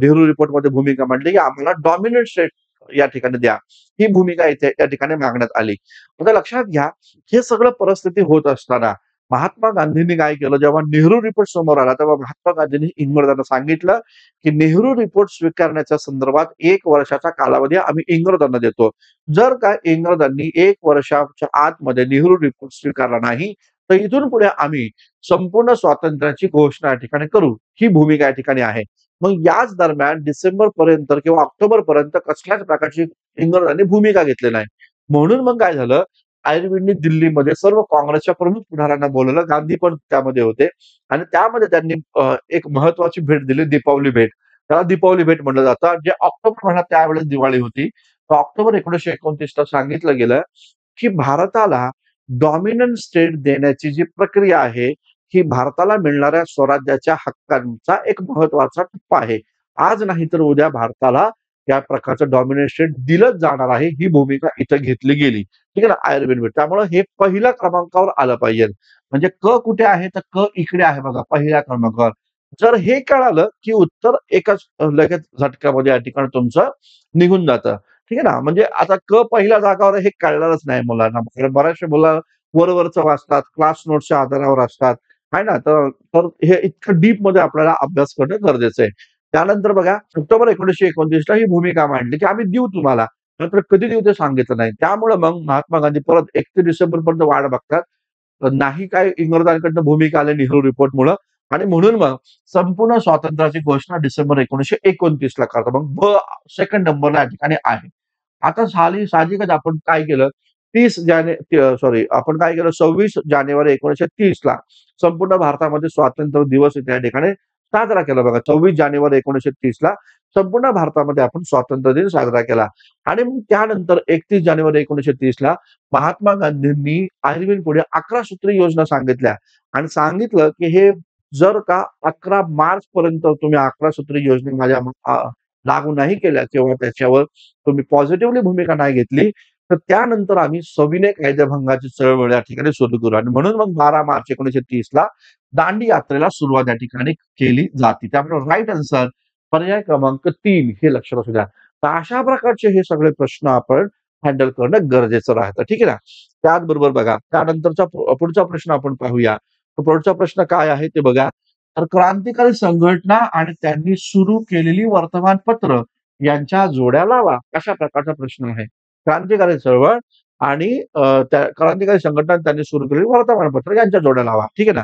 नेहरू रिपोर्टमध्ये भूमिका मांडली, की आम्हाला डॉमिनंट स्टेट या ठिकाणी द्या. ही भूमिका इथे त्या ठिकाणी मागण्यात आली. आता लक्षात घ्या, हे सगळं परिस्थिती होत असताना महात्मा गांधींनी काय केलं, जेव्हा नेहरू रिपोर्ट समोर आला, तेव्हा महात्मा गांधींनी इंग्रजांना सांगितलं, की नेहरू रिपोर्ट स्वीकारण्याच्या संदर्भात 1 वर्षाचा कालावधी आम्ही इंग्रजांना देतो. जर का इंग्रजांनी 1 वर्षाच्या आतमध्ये नेहरू रिपोर्ट स्वीकारला नाही, तर इथून पुढे आम्ही संपूर्ण स्वातंत्र्याची घोषणा या ठिकाणी करू. ही भूमिका या ठिकाणी आहे. मग याच दरम्यान डिसेंबरपर्यंत किंवा ऑक्टोबरपर्यंत कसल्याच प्रकारची इंग्रजांनी भूमिका घेतली नाही. म्हणून मग काय झालं, आयर्विननी दिल्लीमध्ये सर्व काँग्रेसच्या प्रमुख पुढाऱ्यांना बोलावलं. गांधी पण त्यामध्ये होते आणि त्यामध्ये त्यांनी एक महत्वाची भेट दिली, दीपावली भेट. त्याला दीपावली भेट म्हटलं जातं. जे ऑक्टोबर महिन्यात त्यावेळेस दिवाळी होती. तर ऑक्टोबर 1929 ला सांगितलं गेलं, की भारताला डॉमिनंट स्टेट देण्याची जी प्रक्रिया आहे, ही भारताला मिळणाऱ्या स्वराज्याच्या हक्कांचा एक महत्वाचा टप्पा आहे. आज नाही तर उद्या भारताला त्या प्रकारचं डॉमिनंट स्टेट दिलंच जाणार आहे. ही भूमिका इथं घेतली गेली. ठीक आहे ना, आयर्विन भेट. त्यामुळे हे पहिल्या क्रमांकावर आलं पाहिजे. म्हणजे क कुठे आहे तर क इकडे आहे बघा पहिल्या क्रमांकावर. जर हे कळालं, की उत्तर एकाच लगेच झटक्यामध्ये या ठिकाणी तुमचं निघून जातं. ठीक आहे ना. म्हणजे आता क पहिल्या जागावर आहे हे कळणारच नाही मुलांना. कारण बऱ्याचशा मुलं वरवरचं वाचतात, क्लास नोट्सच्या आधारावर असतात. आहे ना. तर तर हे इतकं डीपमध्ये आपल्याला अभ्यास करणं गरजेचं आहे. त्यानंतर बघा ऑक्टोबर 1929 ला ही भूमिका मांडली, की आम्ही देऊ तुम्हाला. मात्र कधी देऊ ते सांगितलं नाही. त्यामुळं मग महात्मा गांधी परत 31 डिसेंबरपर्यंत वाट बघतात. नाही काय इंग्रजांकडनं भूमिका आली नेहरू रिपोर्टमुळं आणि म्हणून मग संपूर्ण स्वातंत्र्याची घोषणा डिसेंबर 1929 ला करतात. मग सेकंड नंबरला या ठिकाणी आहे. आता साहजिकच आपण काय केलं 26 जानेवारी 1930 ला संपूर्ण भारतामध्ये स्वातंत्र्य दिवस त्या ठिकाणी साजरा केला बघा. 26 जानेवारी 1930 ला संपूर्ण भारतामध्ये आपण स्वातंत्र्य दिन साजरा केला आणि मग त्यानंतर 31 जानेवारी 1930 ला महात्मा गांधींनी आयर्विन पुढे 11 सूत्री योजना सांगितल्या आणि सांगितलं, की हे जर का 11 मार्च पर्यंत तुम्ही 11 सूत्री योजना लागू नाही केल्या किंवा त्याच्यावर तुम्ही पॉझिटिव्हली भूमिका नाही घेतली, तर त्यानंतर आम्ही सविनय कायदेभंगाची चळवळ या ठिकाणी सुरू करू आणि म्हणून मग 12 मार्च 1930 ला दांडी यात्रेला सुरुवात या ठिकाणी केली जाते. त्यामुळे राइट आन्सर पर्याय क्रमांक 3 हे लक्षात असू द्या. तर अशा प्रकारचे हे सगळे प्रश्न आपण हँडल करणं गरजेचं राहतं. ठीक आहे ना? त्याचबरोबर बघा, त्यानंतरचा पुढचा प्रश्न आपण पाहूया. तर पुढचा प्रश्न काय आहे ते बघा. तर क्रांतिकारी संघटना आणि त्यांनी सुरू केलेली वर्तमानपत्र यांच्या जोड्या लावा. अशा प्रकारचा प्रश्न आहे. क्रांतिकारी चळवळ आणि त्या क्रांतिकारी संघटना आणि त्यांनी सुरू केलेली वर्तमानपत्र यांच्या जोड्या लावा. ठीक आहे ना?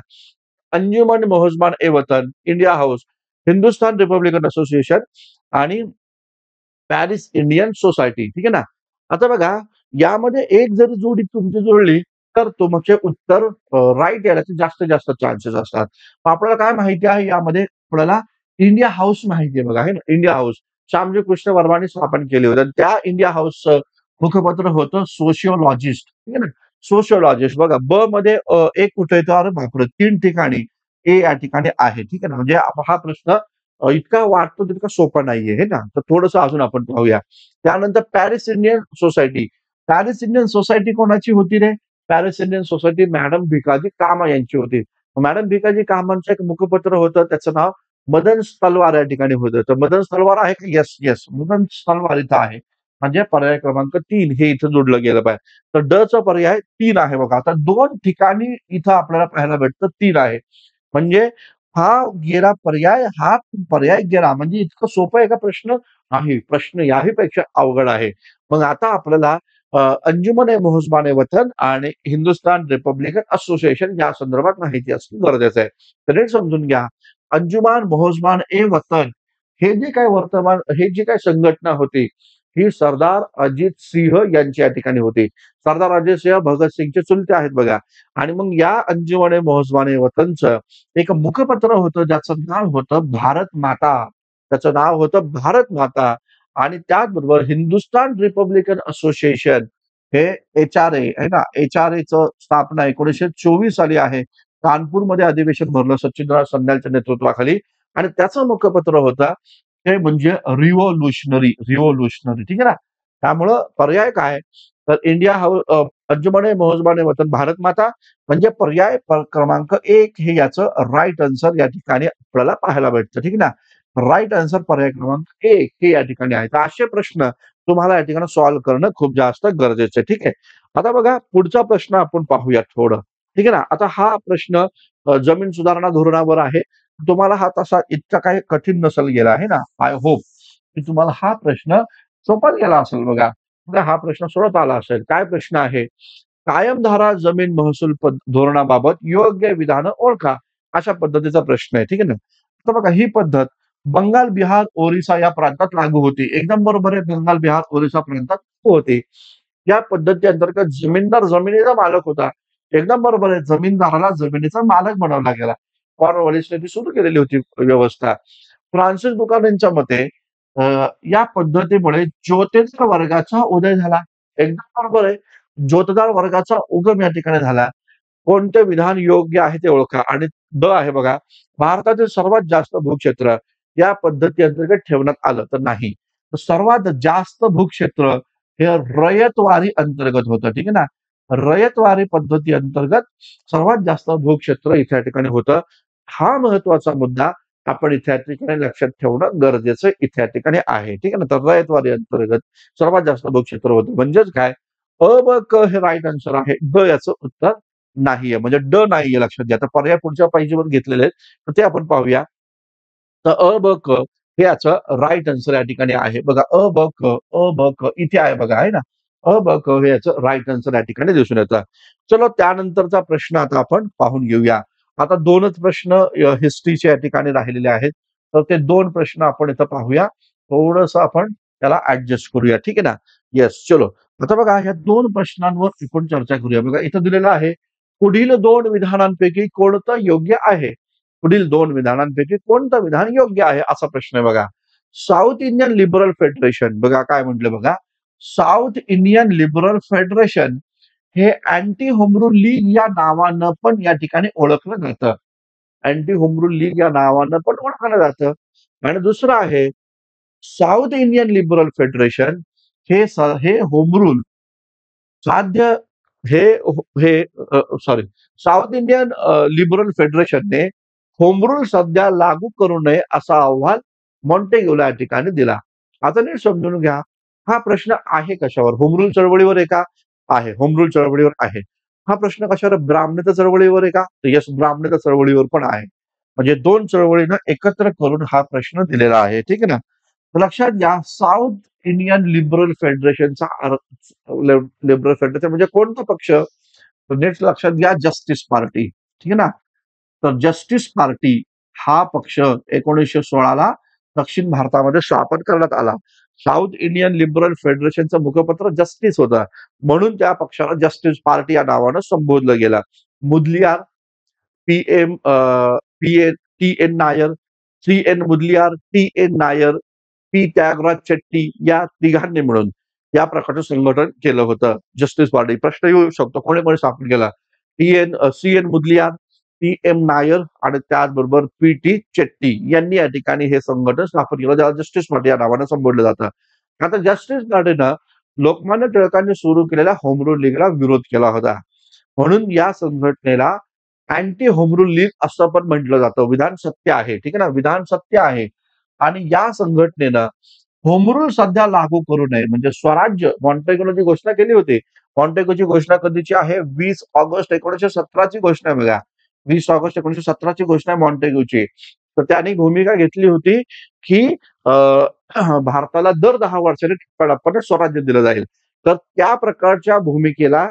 अंजुमन मोहजमान ए वतन, India house, Hindustan Republican association आणि पॅरिस इंडियन सोसायटी. ठीक आहे ना? आता बघा, यामध्ये एक जरी जोडी तुमची जुळली, तर तुमचे उत्तर राइट येण्याचे जास्तीत जास्त चान्सेस असतात. मग आपल्याला काय माहिती आहे यामध्ये? आपल्याला इंडिया हाऊस माहिती आहे बघा, आहे ना? India house. श्यामजी कृष्ण वर्मांनी स्थापन केले होते आणि त्या इंडिया हाऊसचं मुखपत्र होतं सोशिओलॉजिस्ट. ठीक आहे ना? सोशिओलॉजिस्ट बघा, ब मध्ये एक कुठे येतो? अरे बापरे! 3 ठिकाणी ए या ठिकाणी आहे. ठीक आहे ना? म्हणजे हा प्रश्न इतका वाटतो तितका सोपा नाहीये, हे ना? तर थोडंसं अजून आपण पाहूया. त्यानंतर Paris Indian society. Paris Indian society कोणाची होती रे? Paris Indian society madam Bhikaji Cama यांची होती. मॅडम भिकाजी कामांचं एक मुखपत्र होतं, त्याचं नाव मदन तलवार या ठिकाणी होतं. तर मदन तलवार आहे का? Yes, yes. मदन तलवार इथं आहे. म्हणजे पर्याय क्रमांक 3 हे इथं जोडलं गेलं पाहिजे. तर ड चा पर्याय 3 आहे बघा. आता 2 ठिकाणी इथं आपल्याला पाहायला भेटतं 3 आहे. म्हणजे हा पर्याय गेला. म्हणजे इतकं सोपं आहे का प्रश्न? नाही. प्रश्न याहीपेक्षा अवघड आहे. मग आता आपल्याला अंजुमन-ए-मोहजमान वतन आणि हिंदुस्तान रिपब्लिकन असोसिएशन या संदर्भात माहिती असणं गरजेचं आहे. तर नीट समजून घ्या. अंजुमान-मोहजमान-ए-वतन हे जी काही संघटना होती, ही सरदार अजित सिंह यांची या ठिकाणी होती. सरदार अजित सिंह भगतसिंगचे चुलते आहेत बघा. आणि मग या अंजुमन-ए-मोहजमान-ए-वतनचं एक मुखपत्र होतं, ज्याचं नाव होतं भारत माता. त्याचं नाव होतं भारत माता आणि त्याचबरोबर हिंदुस्तान रिपब्लिकन असोसिएशन हे एच-आर-ए आहे ना, एच-आर-एचं स्थापना 1924 साली आहे. कानपूरमध्ये अधिवेशन भरलं सच्चिदानंद संन्यालच्या नेतृत्वाखाली आणि त्याचं मुखपत्र होतं ते म्हणजे रिव्होल्यूशनरी ठीक आहे ना. त्यामुळं पर्याय काय? तर अंजुमन-ए-मोहजमान-ए-वतन भारत माता म्हणजे पर्याय क्रमांक 1 हे याचं राइट आन्सर या ठिकाणी आपल्याला पाहायला भेटतं. ठीक आहे ना. राइट आन्सर पर्याय क्रमांक 1 हे या ठिकाणी आहे. तर असे प्रश्न तुम्हाला या ठिकाणी सॉल्व्ह करणं खूप जास्त गरजेचं आहे. ठीक आहे. आता बघा पुढचा प्रश्न आपण पाहूया थोडं. ठीक आहे ना. आता हा प्रश्न जमीन सुधारणा धोरणावर आहे. तुम्हाला हा तसा इतका काही कठीण नसेल गेला आहे ना. आय होप की तुम्हाला हा प्रश्न सोपाच गेला असेल बघा. बघा हा प्रश्न सोडवता आला असेल. काय प्रश्न आहे? कायमधारा जमीन महसूल धोरणाबाबत योग्य विधानं ओळखा. अशा पद्धतीचा प्रश्न आहे. ठीक आहे ना. तर बघा ही पद्धत बंगाल, बिहार, ओरिसा या प्रांतात लागू होती. एकदम बरोबर आहे. बंगाल, बिहार, ओरिसा प्रांतात लागू होती. या पद्धती अंतर्गत जमीनदार जमिनीचा मालक होता. एकदम बरोबर आहे. जमीनदाराला जमिनीचा मालक बनवला गेला. कॉर्नवॉलिसने ती सुरू केलेली होती व्यवस्था. फ्रान्सिस बुकाननच्या मते अ, या पद्धतीमुळे ज्योतिषी वर्गाचा उदय झाला. एकदम बरोबर आहे. ज्योतदार वर्गाचा उगम या ठिकाणी झाला. कोणते विधान योग्य आहे ते ओळखा आणि ड आहे बघा. भारतातील सर्वात जास्त भूक्षेत्र या पद्धती अंतर्गत ठेवण्यात आलं तर नाही. तर सर्वात जास्त भूक्षेत्र हे रयतवारी अंतर्गत होतं. ठीक आहे ना. रयतवारी पद्धती अंतर्गत सर्वात जास्त भूक्षेत्र इथे या ठिकाणी होतं. हा महत्वाचा मुद्दा आपण इथे या ठिकाणी लक्षात ठेवणं गरजेचं इथे या ठिकाणी आहे. ठीक आहे ना. तर रयतवारी अंतर्गत सर्वात जास्त भूक्षेत्र होतं. म्हणजेच काय? अ, ब, क हे राइट आन्सर आहे. ड याचं उत्तर नाहीये. म्हणजे ड नाहीये लक्षात घ्या. आता पर्याय पुढच्या पेजवर घेतलेले आहेत. तर ते आपण पाहूया. तर अ, ब, क हे याचं राइट आन्सर या ठिकाणी आहे. बघा अ, ब, क इथे आहे बघा आहे ना. अ, ब, क हे याचं राइट आन्सर या ठिकाणी दिसून येतं. चलो त्यानंतरचा प्रश्न आता आपण पाहून घेऊया. आता 2च प्रश्न हिस्ट्रीचे या ठिकाणी राहिलेले आहेत. तर ते 2 प्रश्न आपण इथं पाहूया. थोडंसं आपण त्याला ॲडजस्ट करूया. ठीक आहे ना. येस चलो. आता बघा ह्या 2 प्रश्नांवर आपण चर्चा करूया. बघा इथं दिलेलं आहे, पुढील 2 विधानांपैकी कोणतं योग्य आहे? पुढील 2 विधानांपैकी कोणतं विधान योग्य आहे? असा प्रश्न आहे बघा. साउथ इंडियन लिबरल फेडरेशन बघा काय म्हटलं बघा. साउथ इंडियन लिबरल फेडरेशन हे अँटी होम रूल लीग या नावानं पण या ठिकाणी ओळखलं जातं. अँटी होम रूल लीग या नावानं पण ओळखलं जातं. आणि दुसरं आहे साउथ इंडियन लिबरल फेडरेशन हे होम रूल साध्य हे हे सॉरी साउथ इंडियन लिबरल फेडरेशनने होम रूल सध्या लागू करू नये असा अहवाल मॉन्टेग्यूला या ठिकाणी दिला. आता नीट समजून घ्या, हा प्रश्न आहे कशावर? होम रूल चळवळीवर आहे का? आहे. होम रूल चळवळीवर आहे. हा प्रश्न कशावर? ब्राह्मणता चळवळीवर आहे का? तर येस, ब्राह्मणता चळवळीवर पण आहे. म्हणजे 2 चळवळींना एकत्र करून हा प्रश्न दिलेला आहे. ठीक आहे ना? तर लक्षात घ्या, साउथ इंडियन लिबरल फेडरेशनचा लिबरल फेडरेशन म्हणजे कोणता पक्ष? तर नीट लक्षात घ्या, जस्टिस पार्टी. ठीक आहे ना? तर जस्टिस पार्टी हा पक्ष 1916 ला दक्षिण भारतामध्ये स्थापन करण्यात आला. साउथ इंडियन लिबरल फेडरेशनचं मुखपत्र जस्टिस होतं. म्हणून त्या पक्षाला जस्टिस पार्टी या नावानं संबोधलं गेलं. Mudaliar, P M T N Nair, C N Mudaliar, T N Nair, P. Tyagaraj Shetty या तिघांनी मिळून या प्रकारचं संघटन केलं होतं. जस्टिस पार्टी. प्रश्न येऊ शकतो, कोणी स्थापन केलं? सी-एन मुदलियार, टी-एम नायर आणि त्याचबरोबर पी-टी चेट्टी यांनी या ठिकाणी हे संघटन स्थापन केलं, ज्याला जस्टिस पार्टी या नावानं संबोधलं जातं. आता जस्टिस पार्टीनं लोकमान्य टिळकांनी सुरू केलेल्या होम रूल लीगला विरोध केला होता. म्हणून या संघटनेला अँटी होम रूल लीग असं पण म्हटलं जातं. विधान सत्य आहे. ठीक आहे ना? विधान सत्य आहे. आणि या संघटनेनं होम रूल सध्या लागू करू नये म्हणजे स्वराज्य मॉन्टेगोने जी घोषणा केली होती. मॉन्टेगोची घोषणा कधीची आहे? 20 ऑगस्ट 1917 ची घोषणा आहे बघा. 20 ऑगस्ट 1917 ची घोषणा आहे मॉन्टेगोची. तर त्यांनी भूमिका घेतली होती, की अ, भारताला दर 10 वर्षांनी टप्प्याटप्प्याने स्वराज्य दिलं जाईल. तर त्या प्रकारच्या भूमिकेला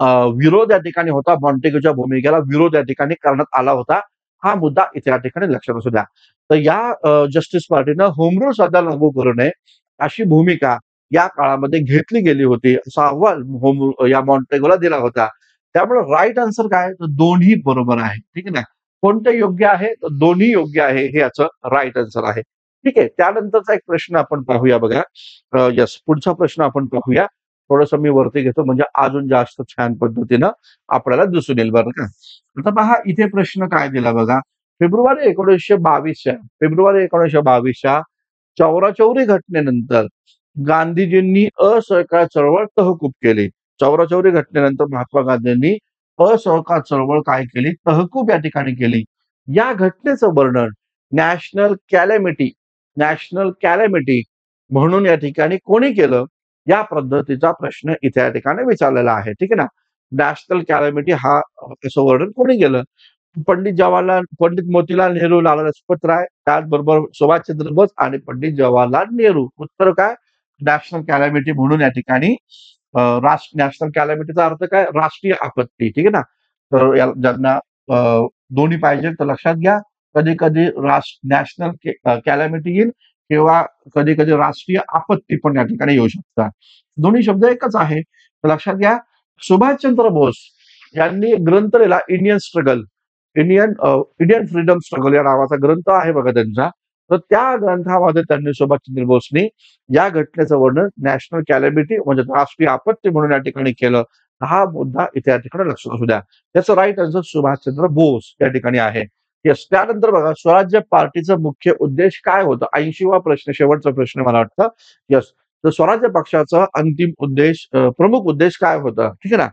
अ, विरोध या ठिकाणी होता. मॉन्टेगोच्या भूमिकेला विरोध या ठिकाणी करण्यात आला होता. हा मुद्दा इथे या ठिकाणी लक्षात असू द्या. तर या जस्टिस पार्टीनं होम रूल सध्या लागू करू नये, अशी भूमिका या काळामध्ये घेतली गेली होती. असा अहवाल या मॉन्टेगोला दिला होता. त्यामुळे राइट आन्सर काय आहे? तर दोन्ही बरोबर आहे. ठीक आहे ना? कोणतं योग्य आहे? तर दोन्ही योग्य आहे, हे याचं राइट आन्सर आहे. ठीक आहे. त्यानंतरचा एक प्रश्न आपण पाहूया बघा. येस, पुढचा प्रश्न आपण पाहूया. थोडंसं मी वरती घेतो म्हणजे अजून जास्त छान पद्धतीनं आपल्याला दिसून येईल बरं का. आता पहा इथे प्रश्न काय दिला बघा. फेब्रुवारी 1922च्या चौराचौरी घटनेनंतर गांधीजींनी असहकार चळवळ तहकूब केली. चौराचौरी घटनेनंतर महात्मा गांधींनी असहकार चळवळ काय केली? तहकूब या ठिकाणी केली. या घटनेचं वर्णन नॅशनल कॅलॅमिटी नॅशनल कॅलॅमिटी म्हणून या ठिकाणी कोणी केलं? या पद्धतीचा प्रश्न इथे या ठिकाणी विचारलेला आहे. ठीक आहे ना? नॅशनल कॅलॅमिटी हा त्याचं वर्णन कोणी केलं? पंडित मोतीलाल नेहरू, लाला लजपत राय, त्याचबरोबर सुभाषचंद्र बोस आणि पंडित जवाहरलाल नेहरू. उत्तर काय? नॅशनल कॅलॅमिटी म्हणून या ठिकाणी नॅशनल कॅलॅमिटीचा अर्थ काय? राष्ट्रीय आपत्ती. ठीक आहे ना? तर ज्यांना दोन्ही पाहिजे तर लक्षात घ्या. कधी-कधी नॅशनल कॅलॅमिटी येईल किंवा कधी-कधी राष्ट्रीय आपत्ती पण या ठिकाणी येऊ शकतात. दोन्ही शब्द एकच आहे. तर लक्षात घ्या. सुभाषचंद्र बोस यांनी एक ग्रंथ लिहिला इंडियन फ्रीडम स्ट्रगल या नावाचा ग्रंथ आहे बघा त्यांचा. तर त्या ग्रंथामध्ये त्यांनी सुभाषचंद्र बोसनी या घटनेचं वर्णन नॅशनल कॅलॅमिटी म्हणजे राष्ट्रीय आपत्ती म्हणून या ठिकाणी केलं. हा मुद्दा इथे या ठिकाणी लक्षात असू द्या. त्याचं राईट आन्सर सुभाषचंद्र बोस या ठिकाणी आहे. येस. त्यानंतर बघा स्वराज्य पार्टीचा मुख्य उद्देश काय होता? 80वा प्रश्न, शेवटचा प्रश्न मला वाटतं. येस. तर स्वराज्य पक्षाचा अंतिम उद्देश प्रमुख उद्देश काय होता? ठीक आहे ना?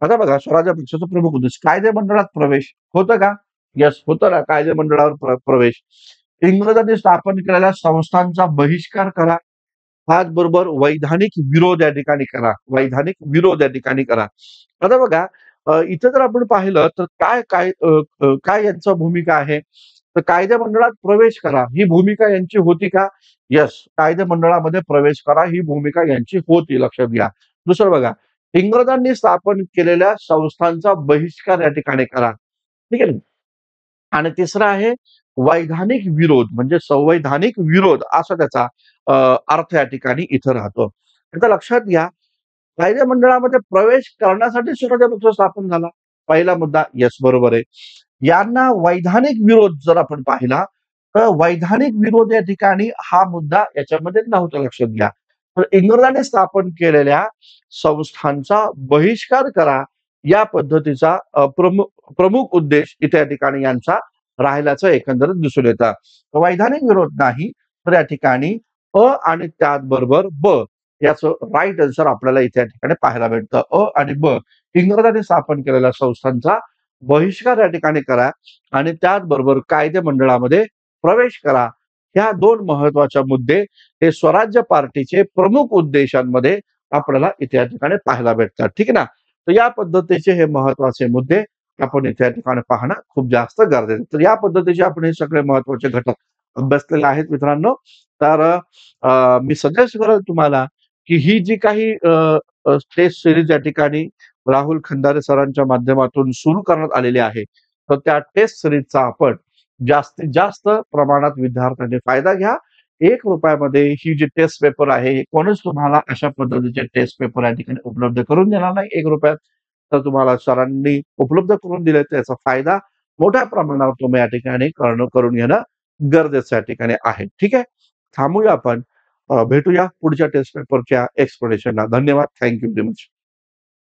आता बघा स्वराज्य पक्षाचा प्रमुख उद्देश कायदेमंडळात प्रवेश होतं का? येस, होतं ना कायदेमंडळावर प्रवेश. इंग्रजांनी स्थापन केलेल्या संस्थांचा बहिष्कार करा. त्याचबरोबर वैधानिक विरोध या ठिकाणी करा. वैधानिक विरोध या ठिकाणी करा. आता बघा इथं जर आपण पाहिलं तर काय काय काय यांचं भूमिका आहे? तर कायदेमंडळात प्रवेश करा ही भूमिका यांची होती का? येस. कायदेमंडळामध्ये प्रवेश करा ही भूमिका यांची होती. लक्षात घ्या. दुसरं बघा, इंग्रजांनी स्थापन केलेल्या संस्थांचा बहिष्कार या ठिकाणी करा. ठीक आहे. आणि तिसरं आहे वैधानिक विरोध म्हणजे संवैधानिक विरोध असा त्याचा अर्थ या ठिकाणी इथं राहतो. आता लक्षात घ्या, कायदेमंडळामध्ये प्रवेश करण्यासाठी स्वराज्य पक्ष स्थापन झाला. पहिला मुद्दा येस बरोबर आहे. यांना वैधानिक विरोध जर आपण पाहिला, तर वैधानिक विरोध या ठिकाणी हा मुद्दा याच्यामध्ये नव्हता लक्षात घ्या. तर इंग्रजांनी स्थापन केलेल्या संस्थांचा बहिष्कार करा या पद्धतीचा प्रमुख उद्देश इथे या ठिकाणी यांचा राहिल्याचं एकंदरीत दिसून येतं. वैधानिक विरोध नाही, तर या ठिकाणी आणि त्याचबरोबर याचं राईट आन्सर आपल्याला इथे या ठिकाणी पाहायला भेटतं. आणि इंग्रजांनी स्थापन केलेल्या संस्थांचा बहिष्कार या ठिकाणी करा आणि त्याचबरोबर कायदेमंडळामध्ये प्रवेश करा. ह्या 2 महत्त्वाच्या मुद्दे हे स्वराज्य पार्टीचे प्रमुख उद्देशांमध्ये आपल्याला इथे या ठिकाणी पाहायला भेटतात. ठीक आहे ना? तर या पद्धतीचे हे महत्त्वाचे मुद्दे आपण इथे या ठिकाणी पाहणं खूप जास्त गरजेचं आहे. तर या पद्धतीचे आपण हे सगळे महत्त्वाचे घटक अभ्यासलेले आहेत मित्रांनो. तर मी सजेस्ट करेल तुम्हाला, की ही जी काही टेस्ट सीरीज या ठिकाणी राहुल खंदारे सरांच्या माध्यमातून सुरू करण्यात आलेली आहे. तर त्या टेस्ट सीरीजचा आपण जास्तीत जास्त प्रमाणात विद्यार्थ्यांनी फायदा घ्या. ₹1 मध्ये ही जी टेस्ट पेपर आहे, हे कोणीच तुम्हाला अशा पद्धतीचे टेस्ट पेपर या ठिकाणी उपलब्ध करून देणार नाही ₹1. तर तुम्हाला सरांनी उपलब्ध करून दिले त्याचा फायदा मोठ्या प्रमाणावर तुम्ही या ठिकाणी करून घेणं गरजेचं या ठिकाणी आहे. ठीक आहे. थांबूया आपण. भेटूया पुढच्या टेस्ट पेपरच्या एक्सप्लेनेशनला. धन्यवाद. Thank you very much.